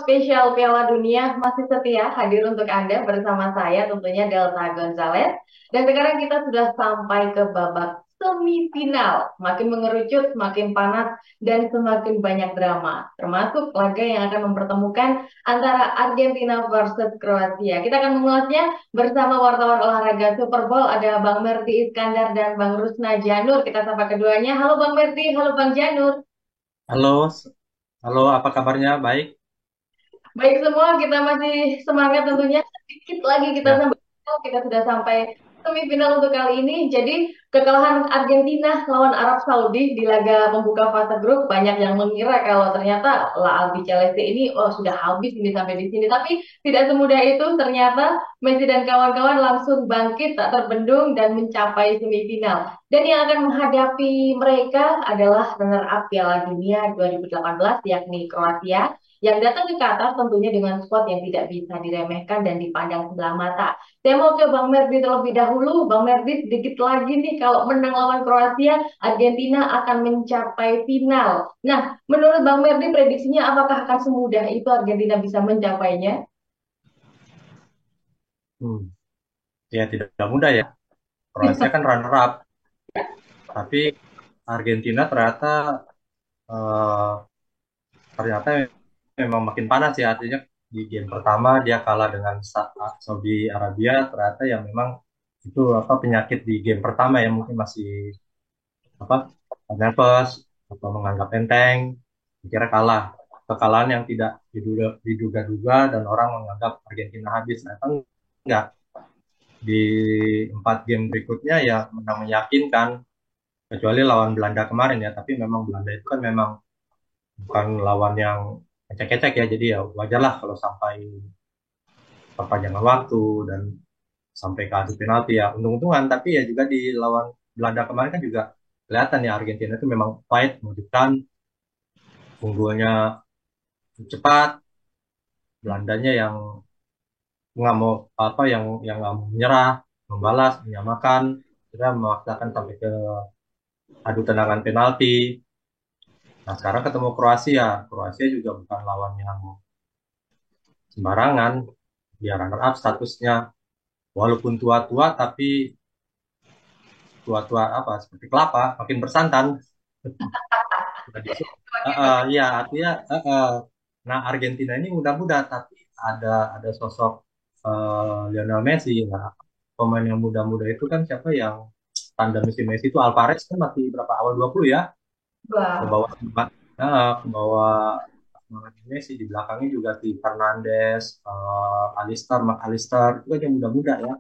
spesial Piala Dunia masih setia hadir untuk Anda bersama saya tentunya Delta Gonzalez. Dan sekarang kita sudah sampai ke babak semifinal. Semakin mengerucut, semakin panas, dan semakin banyak drama. Termasuk laga yang akan mempertemukan antara Argentina versus Kroasia. Kita akan mengulasnya bersama wartawan olahraga Super Bowl. Ada Bang Merdi Iskandar dan Bang Rusna Janur. Kita sapa keduanya. Halo Bang Merdi, halo Bang Janur. Halo, halo, apa kabarnya? Baik, Baik semua, kita masih semangat tentunya. Sedikit lagi kita ya. sampai final. Kita sudah sampai semifinal untuk kali ini. Jadi kekalahan Argentina lawan Arab Saudi di laga pembuka fase grup banyak yang mengira kalau ternyata La Albi Celeste ini sudah habis ini sampai di sini. Tapi tidak semudah itu. Ternyata Messi dan kawan-kawan langsung bangkit tak terbendung dan mencapai semifinal. Dan yang akan menghadapi mereka adalah runner-up Piala Dunia 2018 yakni Kroasia yang datang ke Qatar tentunya dengan skuad yang tidak bisa diremehkan dan dipandang sebelah mata. Saya mau ke Bang Merdi terlebih dahulu. Bang Merdi sedikit lagi nih kalau menang lawan Kroasia, Argentina akan mencapai final. Nah, menurut Bang Merdi prediksinya apakah akan semudah itu Argentina bisa mencapainya? Hmm. Ya tidak mudah ya. Kroasia kan runner up, tapi Argentina eh, ternyata memang makin panas ya. Artinya di game pertama dia kalah dengan Saudi Arabia. Ternyata yang memang itu apa penyakit di game pertama ya mungkin masih apa nervous atau menganggap enteng, dikira kalah. Kekalahan yang tidak diduga-duga dan orang menganggap Argentina habis. Ternyata enggak. Di 4 game berikutnya ya menang meyakinkan, kecuali lawan Belanda kemarin ya. Tapi memang Belanda itu kan memang bukan lawan yang ecek-ecek ya, jadi ya wajarlah kalau sampai perpanjangan waktu dan sampai ke adu penalti ya untung-untungan. Tapi ya juga di lawan Belanda kemarin kan juga kelihatan ya Argentina itu memang fight menunjukkan unggulnya cepat, Belandanya yang nggak mau apa yang nggak mau menyerah, membalas, menyamakan, kita memaksakan sampai ke adu tendangan penalti. Nah, sekarang ketemu Kroasia. Kroasia juga bukan lawan yang sembarangan. Dia runner up statusnya. Walaupun tua-tua, tapi tua-tua apa, seperti kelapa, makin bersantan. Sudah ya, artinya, nah Argentina ini muda-muda, tapi ada sosok Lionel Messi. Nah, pemain yang muda-muda itu kan siapa yang tanda Messi itu Alvarez kan masih berapa awal 20 ya. Ke Wah, bawah semangat, ke bawah semangat Messi di belakangnya juga si Fernandes, Alistar itu kan yang muda-muda ya.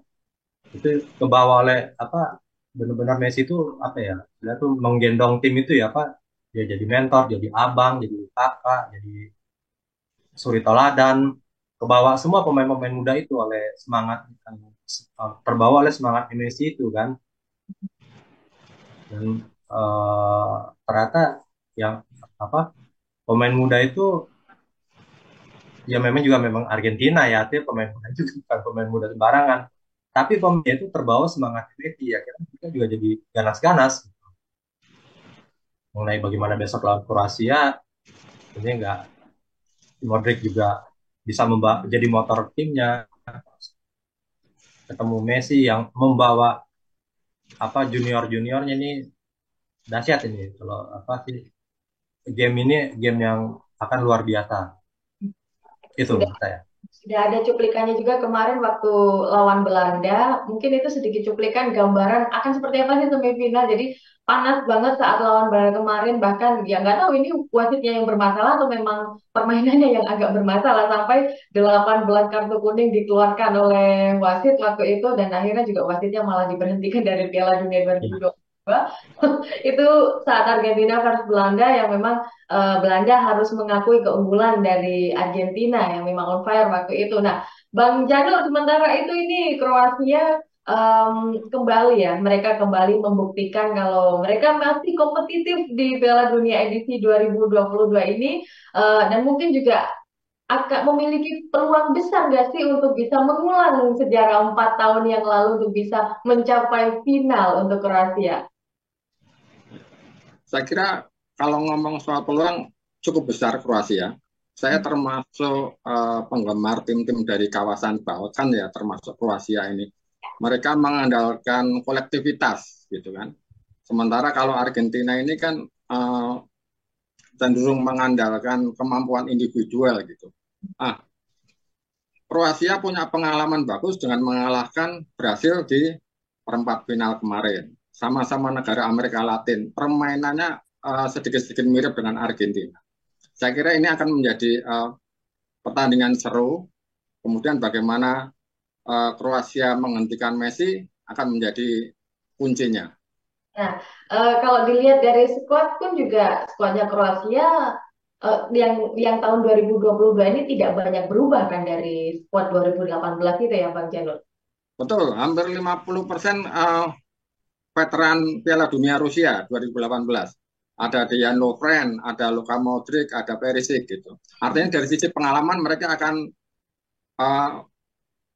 Itu ke bawah oleh apa benar-benar Messi itu apa ya? Dia tuh menggendong tim itu ya apa? Dia jadi mentor, jadi abang, jadi kakak, jadi suri toladan. Ke bawah semua pemain-pemain muda itu oleh semangat terbawa oleh semangat Messi itu kan. Dan eh, ternyata yang apa pemain muda itu ya memang Argentina ya, artinya pemain muda juga bukan pemain muda sembarangan. Tapi pemain itu terbawa semangat Messi ya, kita juga jadi ganas-ganas mengenai bagaimana besok lawan Kroasia. Ini enggak Modric juga bisa jadi motor timnya, ketemu Messi yang membawa apa junior-juniornya ini dahsyat ini. Kalau apa sih game ini game yang akan luar biasa. Itu sudah menurut saya. sudah ada cuplikannya juga kemarin waktu lawan Belanda. Mungkin itu sedikit cuplikan gambaran akan seperti apa sih semifinal. Jadi panas banget saat lawan Belanda kemarin. Bahkan ya nggak tahu ini wasitnya yang bermasalah atau memang permainannya yang agak bermasalah sampai 18 kartu kuning dikeluarkan oleh wasit waktu itu dan akhirnya juga wasitnya malah diberhentikan dari Piala Dunia Ya. 2022. Itu saat Argentina versus Belanda yang memang Belanda harus mengakui keunggulan dari Argentina yang memang on fire waktu itu. Nah, Bang Janur, sementara itu ini Kroasia kembali ya, mereka kembali membuktikan kalau mereka masih kompetitif di Piala Dunia edisi 2022 ini dan mungkin juga akan memiliki peluang besar nggak sih untuk bisa mengulang sejarah 4 tahun yang lalu untuk bisa mencapai final untuk Kroasia? Saya kira kalau ngomong soal peluang cukup besar Kroasia. Saya termasuk penggemar tim-tim dari kawasan Balkan ya, termasuk Kroasia ini. Mereka mengandalkan kolektivitas gitu kan. Sementara kalau Argentina ini kan cenderung mengandalkan kemampuan individual gitu. Ah, Kroasia punya pengalaman bagus dengan mengalahkan Brasil di perempat final kemarin. Sama-sama negara Amerika Latin. Permainannya sedikit-sedikit mirip dengan Argentina. Saya kira ini akan menjadi pertandingan seru. Kemudian bagaimana Kroasia menghentikan Messi akan menjadi kuncinya. Nah, kalau dilihat dari skuad pun juga skuadnya Kroasia yang tahun 2022 ini tidak banyak berubah kan dari skuad 2018 itu ya Bang Janul. Betul, hampir 50% veteran Piala Dunia Rusia 2018. Ada Dejan Lovren, ada Luka Modric, ada Perisic gitu. Artinya dari sisi pengalaman mereka akan uh,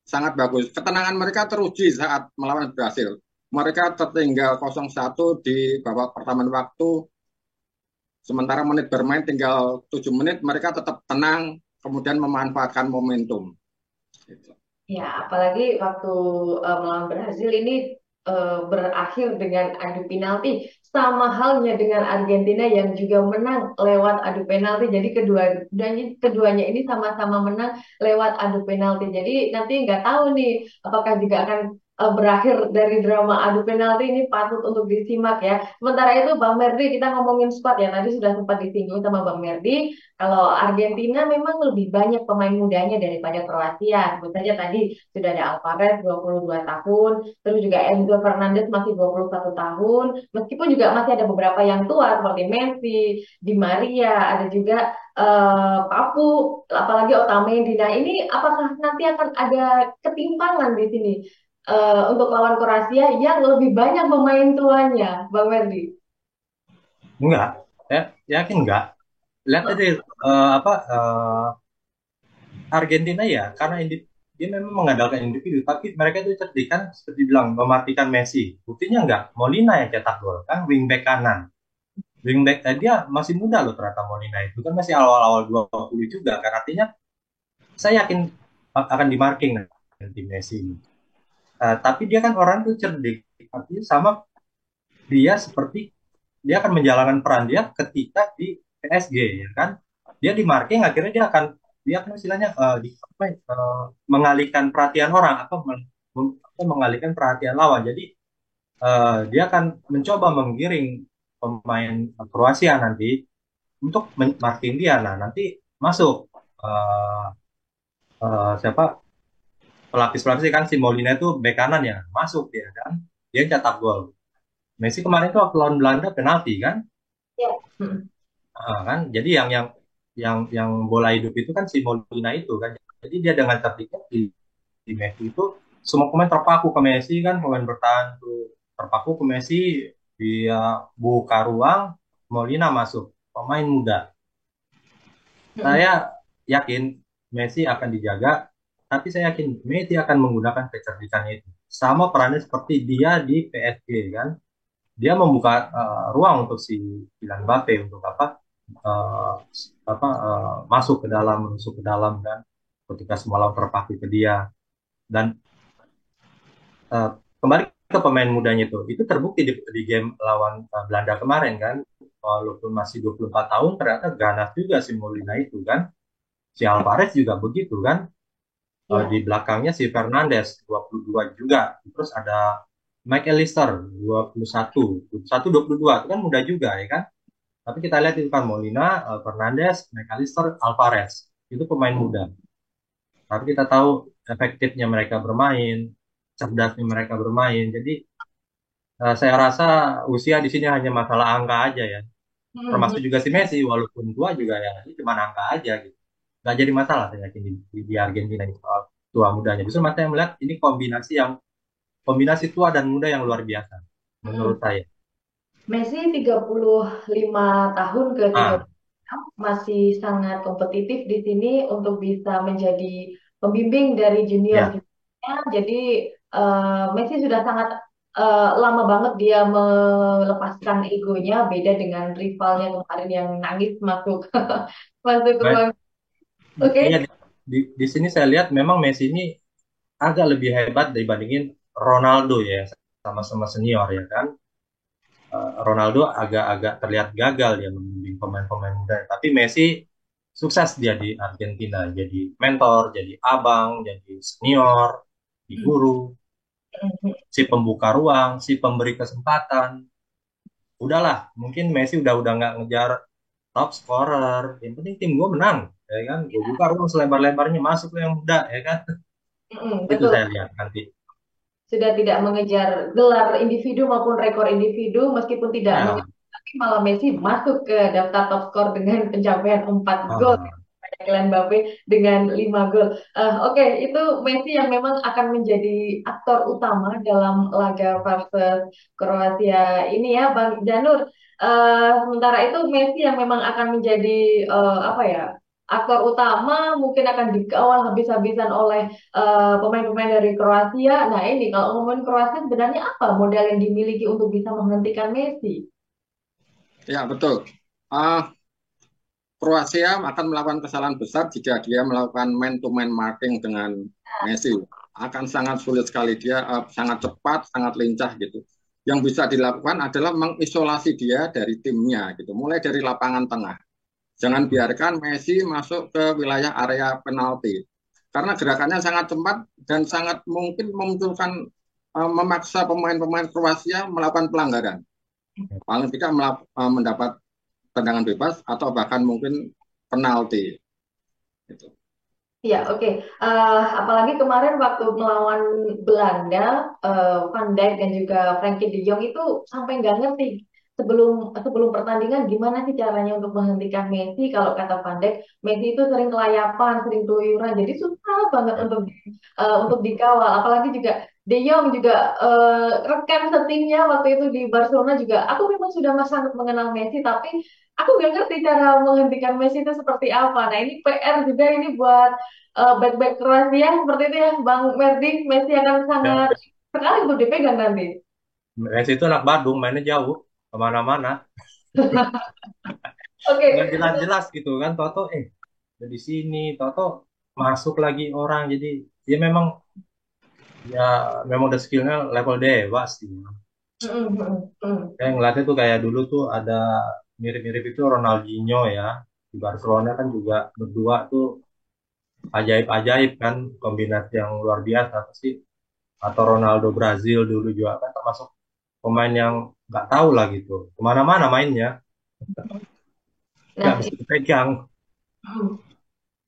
sangat bagus. Ketenangan mereka teruji saat melawan Brasil. Mereka tertinggal 0-1 di babak pertama waktu, sementara menit bermain tinggal 7 menit, mereka tetap tenang, kemudian memanfaatkan momentum. Gitu. Ya, apalagi waktu melawan Brazil ini berakhir dengan adu penalti. Sama halnya dengan Argentina yang juga menang lewat adu penalti. Jadi keduanya ini sama-sama menang lewat adu penalti. Jadi nanti nggak tahu nih apakah juga akan berakhir dari drama adu penalti ini patut untuk disimak ya. Sementara itu Bang Merdi kita ngomongin squad ya. Tadi sudah sempat disinggung sama Bang Merdi. Kalau Argentina memang lebih banyak pemain mudanya daripada Kroasia. Sebut saja tadi sudah ada Alvarez 22 tahun, terus juga Enzo Fernandez masih 21 tahun. Meskipun juga masih ada beberapa yang tua seperti Messi, Di Maria, ada juga Papu, apalagi Otamendi. Nah, ini apakah nanti akan ada ketimpangan di sini untuk lawan Kroasia yang lebih banyak pemain tuanya, Bang Merdi? Enggak, ya yakin enggak. Lihat aja apa Argentina ya, karena dia memang mengandalkan individu, tapi mereka itu cerdik kan, seperti bilang mematikan Messi. Buktinya enggak, Molina yang cetak gol kan, wingback kanan. Wingback dia masih muda loh ternyata Molina itu kan masih awal-awal 20 juga kan, artinya saya yakin akan dimarking nanti Messi ini. Tapi dia kan orang tuh cerdik, artinya sama dia seperti dia akan menjalankan peran dia ketika di PSG ya kan, dia di marking akhirnya dia akan istilahnya mengalihkan perhatian orang mengalihkan perhatian lawan, jadi dia akan mencoba menggiring pemain Kroasia nanti untuk marking dia. Nah nanti masuk uh, siapa pelapis-pelapis kan, si Molina itu bek kanan ya, masuk dia kan, dia cetak gol. Messi kemarin itu waktu lawan Belanda penalti kan. Ya. Hmm. Kan jadi yang bola hidup itu kan si Molina itu kan, jadi dia dengan terpikir di Messi itu semua pemain terpaku ke Messi kan, pemain bertahan tuh terpaku ke Messi, dia buka ruang, Molina masuk, pemain muda. Hmm. Saya yakin Messi akan dijaga, tapi saya yakin Messi akan menggunakan kecerdikannya itu sama perannya seperti dia di PSG kan, dia membuka ruang untuk si Kylian Mbappe untuk uh, masuk ke dalam, masuk ke dalam kan, ketika semalam terpaku ke dia. Dan uh, kembali ke pemain mudanya itu terbukti di game lawan Belanda kemarin kan, walaupun masih 24 tahun ternyata ganas juga si Molina itu kan, si Alvarez juga begitu kan. Di Ya. belakangnya si Fernandes 22 juga, terus ada Mike Allister 21, 21 22 itu kan muda juga ya kan. Tapi kita lihat itu kan Molina, Fernandes, McAllister, Alvarez. Itu pemain muda. Tapi kita tahu efektifnya mereka bermain, cerdasnya mereka bermain. Jadi saya rasa usia di sini hanya masalah angka aja ya. Hmm. Termasuk juga si Messi, walaupun tua juga ya, ini cuma angka aja gitu. Gak jadi masalah saya yakin di Argentina ini soal tua mudanya. Justru saya melihat ini kombinasi tua dan muda yang luar biasa Hmm. menurut saya. Messi 35 tahun ke Ah, 36 masih sangat kompetitif di sini untuk bisa menjadi pembimbing dari ya, junior-juniornya. Jadi Messi sudah sangat lama banget dia melepaskan egonya, beda dengan rivalnya kemarin yang nangis masuk masuk ke baik. ruang. Iya, Oke. di sini saya lihat memang Messi ini agak lebih hebat dibandingin Ronaldo ya, sama-sama senior ya kan. Ronaldo agak-agak terlihat gagal ya membimbing pemain-pemain muda, tapi Messi sukses dia di Argentina, jadi mentor, jadi abang, jadi senior, di guru, si pembuka ruang, si pemberi kesempatan. Udahlah, mungkin Messi udah nggak ngejar top scorer, yang penting tim gue menang, ya kan. Gue buka ruang selebar-lebarnya, masuk yang muda, ya kan. Itu Betul. saya lihat nanti. Sudah tidak mengejar gelar individu maupun rekor individu, meskipun tidak Ya, mengejar, tapi malah Messi masuk ke daftar top skor dengan pencapaian 4 gol. ah, Kylian Mbappe dengan 5 gol. Oke, itu Messi yang memang akan menjadi aktor utama dalam laga versus Kroasia ini ya, Bang Janur. Sementara itu Messi yang memang akan menjadi apa ya, aktor utama, mungkin akan dikawal habis-habisan oleh pemain-pemain dari Kroasia. Nah ini kalau ngomongin Kroasia sebenarnya apa modal yang dimiliki untuk bisa menghentikan Messi? Ya, betul. Ah, Kroasia akan melakukan kesalahan besar jika dia melakukan man-to-man marking dengan Messi. Akan sangat sulit sekali, dia sangat cepat, sangat lincah gitu. Yang bisa dilakukan adalah mengisolasi dia dari timnya gitu, mulai dari lapangan tengah. Jangan biarkan Messi masuk ke wilayah area penalti. Karena gerakannya sangat cepat dan sangat mungkin memunculkan memaksa pemain-pemain Kroasia melakukan pelanggaran. Paling tidak mendapat tendangan bebas atau bahkan mungkin penalti. Gitu. Ya, oke. Apalagi kemarin waktu melawan Belanda, Van Dijk dan juga Frankie de Jong itu sampai nggak ngerti sebelum sebelum pertandingan gimana sih caranya untuk menghentikan Messi. Kalau kata Van Dijk, Messi itu sering kelayapan, sering keluyuran, jadi susah banget ya, untuk dikawal. Apalagi juga De Jong juga rekan setimnya waktu itu di Barcelona juga. Aku memang sudah sangat mengenal Messi, tapi aku nggak ngerti cara menghentikan Messi itu seperti apa. Nah ini PR juga ini buat back-back Kroasia seperti itu ya, Bang Merdi. Messi akan ya. sangat sekali untuk dipegang nanti. Messi itu anak Badung, mainnya jauh kemana-mana, nggak Oke, jelas-jelas gitu kan. Toto di sini, Toto masuk lagi orang, jadi dia memang ya memang udah skillnya level dewa sih. mm, mm, mm. Saya ngeliatnya tuh kayak dulu tuh ada mirip-mirip itu Ronaldinho ya, di Barcelona kan juga berdua tuh ajaib-ajaib kan, kombinasi yang luar biasa sih. Atau Ronaldo Brazil dulu juga kan termasuk pemain yang nggak tahu lah gitu, kemana-mana mainnya, nggak Nah, bisa dipegang.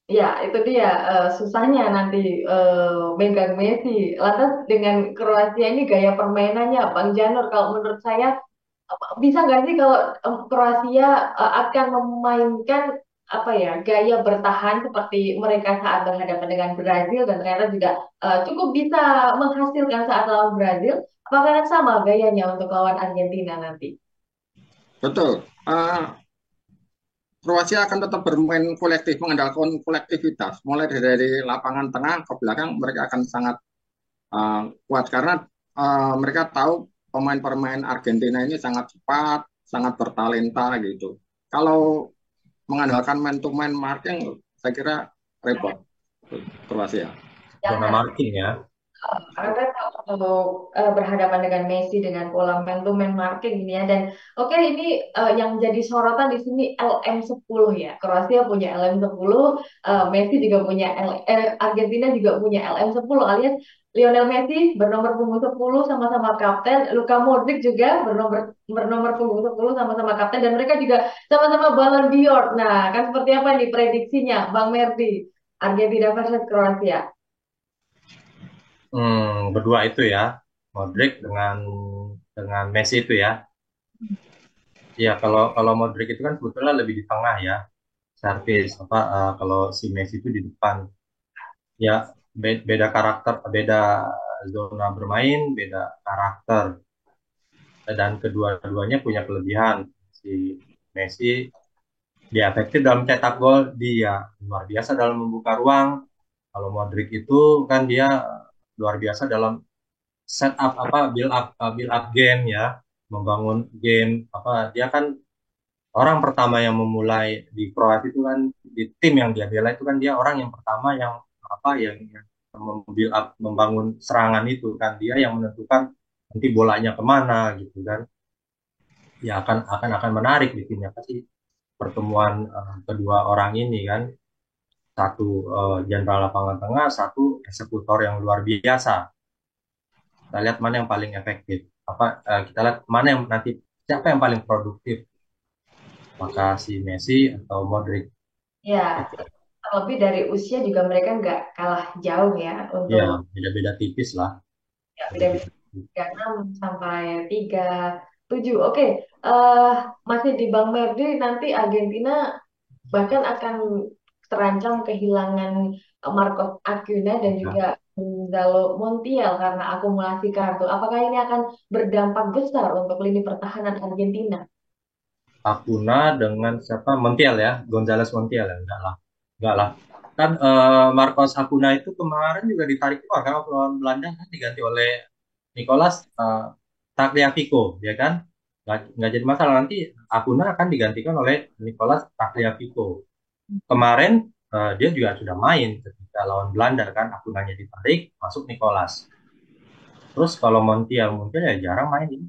ya, itu dia susahnya nanti megang Messi. Lantas dengan Kroasia ini gaya permainannya, Bang Janur, kalau menurut saya bisa nggak sih kalau Kroasia akan memainkan apa ya gaya bertahan seperti mereka saat berhadapan dengan Brazil dan ternyata juga cukup bisa menghasilkan saat lawan Brazil. Apakah akan sama gayanya untuk lawan Argentina nanti? Betul. Kroasia akan tetap bermain kolektif, mengandalkan kolektivitas. Mulai dari lapangan tengah ke belakang, mereka akan sangat kuat karena mereka tahu pemain-pemain Argentina ini sangat cepat, sangat bertalenta gitu. Kalau mengandalkan man to man marking, saya kira repot Kroasia. Zona Jangan. marking ya. Karena kan untuk berhadapan dengan Messi dengan pola man to man marking ini ya dan oke ini yang jadi sorotan di sini LM10 ya. Kroasia punya LM10, Messi juga punya Argentina juga punya LM10 alias Lionel Messi bernomor punggung 10 sama-sama kapten, Luka Modric juga bernomor punggung 10 sama-sama kapten dan mereka juga sama-sama Ballon d'Or. Nah, kan seperti apa nih prediksinya Bang Merdi? Argentina versus Kroasia. Berdua itu ya, Modric dengan Messi itu ya. Ya kalau kalau Modric itu kan sebetulnya lebih di tengah ya, servis apa, kalau si Messi itu di depan. Ya beda karakter, beda zona bermain, beda karakter, dan kedua-duanya punya kelebihan. Si Messi dia efektif dalam cetak gol, dia luar biasa dalam membuka ruang. Kalau Modric itu kan dia luar biasa dalam setup apa, build up game ya, membangun game apa, dia kan orang pertama yang memulai di Kroasia itu kan, di tim yang dia bela itu kan, dia orang yang pertama yang apa yang membuild up, membangun serangan itu kan, dia yang menentukan nanti bolanya kemana gitu kan. Ya akan menarik di timnya pasti pertemuan kedua orang ini kan. Satu jenderal lapangan tengah, satu eksekutor yang luar biasa. Kita lihat mana yang paling efektif. Kita lihat mana yang nanti, siapa yang paling produktif, maka si Messi atau Modric. Ya, terlebih dari usia juga mereka nggak kalah jauh ya Ya, untuk beda-beda tipis lah. ya, beda-beda Beda-beda. 36 sampai 37. Oke, eh masih di Bang Merdi, nanti Argentina bahkan akan terancam kehilangan Marcos Acuna dan Nah, juga Gonzalo Montiel karena akumulasi kartu. Apakah ini akan berdampak besar untuk lini pertahanan Argentina? Acuna dengan siapa? Montiel ya, Gonzales Montiel ya, enggak lah. Kan Marcos Acuna itu kemarin juga ditarik keluar kan waktu lawan Belanda kan, diganti oleh Nicolas Tagliafico, ya kan? Nggak jadi masalah, nanti Acuna akan digantikan oleh Nicolas Tagliafico. Kemarin dia juga sudah main ketika lawan Belanda kan, Acunanya ditarik, masuk Nicolas. Terus kalau Montiel ya jarang main ini.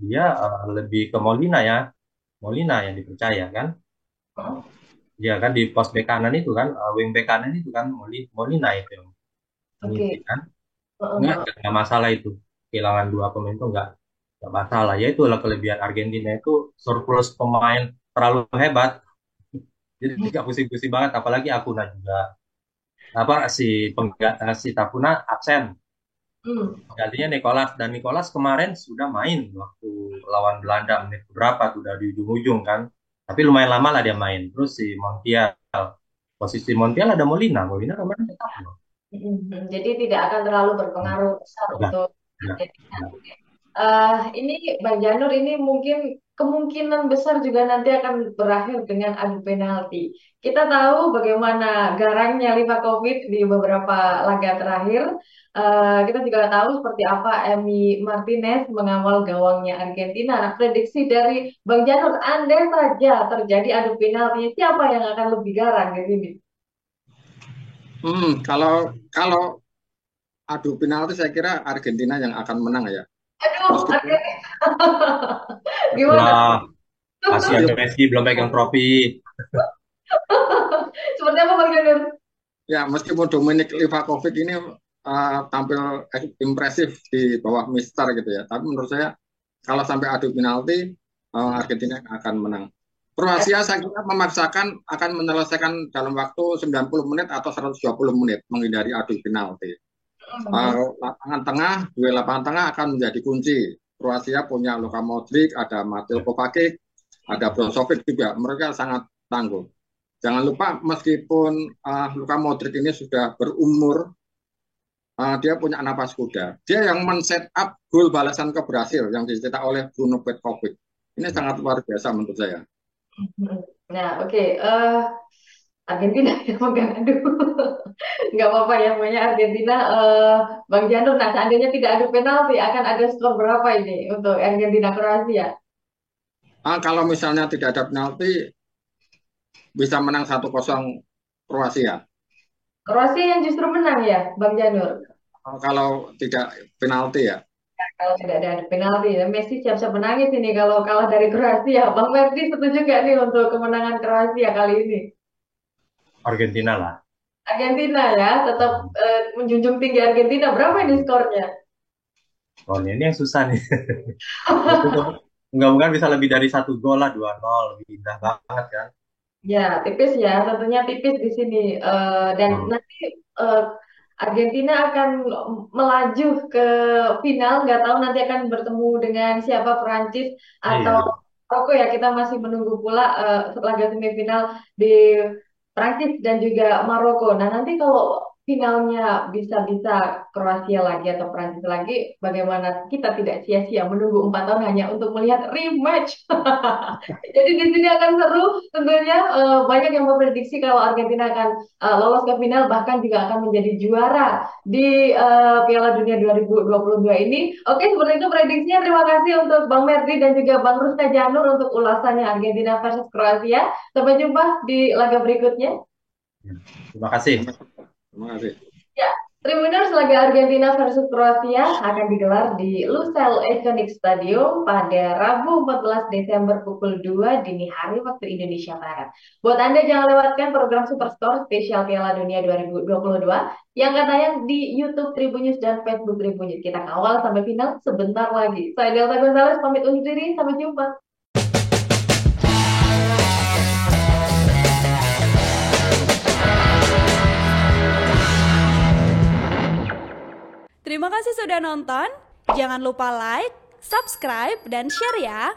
Dia lebih ke Molina ya, Molina yang dipercaya kan. Ya kan di pos bek kanan itu kan, wing bek kanan itu kan Molina itu yang mengisi Oke. kan. Nggak masalah itu. Kehilangan dua pemain itu nggak masalah. Ya itulah kelebihan Argentina itu, surplus pemain terlalu hebat. Jadi nggak pusing-pusing banget. Apalagi Acuna juga apa si Tapuna absen. Hmm. Gantinya Nicolas, dan Nicolas kemarin sudah main waktu lawan Belanda menit berapa tuh, udah di ujung-ujung kan. Tapi lumayan lama lah dia main. Terus si Montiel, posisi Montiel ada Molina. Molina kemarin tetap loh. Jadi tidak akan terlalu berpengaruh besar Udah, untuk udah, Argentina. udah. Ini Bang Janur, ini mungkin kemungkinan besar juga nanti akan berakhir dengan adu penalti. Kita tahu bagaimana garangnya Livakovic di beberapa laga terakhir. Kita juga tahu seperti apa Emi Martinez mengawal gawangnya Argentina. Nah, prediksi dari Bang Janur, andai saja terjadi adu penalti, siapa yang akan lebih garang di sini? Kalau kalau adu penalti saya kira Argentina yang akan menang ya. Aduh, Meskipun Argentina. Gimana? Lah, kasihan meskipun Messi belum pegang trofi. Seperti apa Bang Janur? ya meskipun Dominik Livakovic ini tampil impresif di bawah Mister gitu ya. Tapi menurut saya kalau sampai adu penalti Argentina akan menang. Kroasia saya kira memaksakan akan menyelesaikan dalam waktu 90 menit atau 120 menit menghindari adu penalti. Lapangan tengah, duel lapangan tengah akan menjadi kunci. Kroasia punya Luka Modric, ada Mateo Kovacic, ada Brozovic juga. Mereka sangat tangguh. Jangan lupa meskipun Luka Modric ini sudah berumur, dia punya napas kuda. Dia yang men-set up gol balasan ke Brasil yang dicetak oleh Bruno Petkovic. Ini sangat luar biasa menurut saya. Nah, oke. Argentina yang megang. Aduh, nggak apa-apa ya, namanya Argentina. Bang Janur, nah seandainya tidak ada penalti, akan ada skor berapa ini untuk Argentina Kroasia? Kalau misalnya tidak ada penalti, bisa menang 1-0 Kroasia. Kroasia yang justru menang ya, Bang Janur. Kalau tidak penalti ya. Kalau tidak ada penalti, ya Messi siap-siap menangis ini kalau kalah dari Kroasia. Bang Merdi setuju nggak nih untuk kemenangan Kroasia kali ini? Argentina lah. Argentina ya, tetap menjunjung tinggi Argentina. Berapa ini skornya? Oh, ini yang susah nih. Mudah-mudahan bisa lebih dari 1 gol lah, 2-0 lebih indah banget kan. Ya, tipis ya, tentunya tipis di sini. Dan Hmm. nanti eh, Argentina akan melaju ke final, nggak tahu nanti akan bertemu dengan siapa, Perancis atau Iya. Maroko ya. Kita masih menunggu pula laga semifinal di Perancis dan juga Maroko. Nah, nanti kalau finalnya bisa-bisa Kroasia lagi atau Prancis lagi, bagaimana kita tidak sia-sia menunggu 4 tahun hanya untuk melihat rematch. Jadi di sini akan seru tentunya. Banyak yang memprediksi kalau Argentina akan lolos ke final, bahkan juga akan menjadi juara di Piala Dunia 2022 ini. Oke, seperti itu prediksinya. Terima kasih untuk Bang Merdi dan juga Bang Rusta Janur untuk ulasannya Argentina versus Kroasia. Sampai jumpa di laga berikutnya. Terima kasih. Terima kasih. Ya, Tribuners, laga Argentina versus Kroasia akan digelar di Lusail Iconic Stadium pada Rabu 14 Desember pukul 2 dini hari waktu Indonesia Barat. Buat Anda jangan lewatkan program Superstore spesial Piala Dunia 2022 yang akan tayang di YouTube Tribunnews dan Facebook Tribunnews. Kita kawal sampai final sebentar lagi. Saya Delta Gonzalez pamit undur diri, sampai jumpa. Terima kasih sudah nonton. Jangan lupa like, subscribe, dan share ya.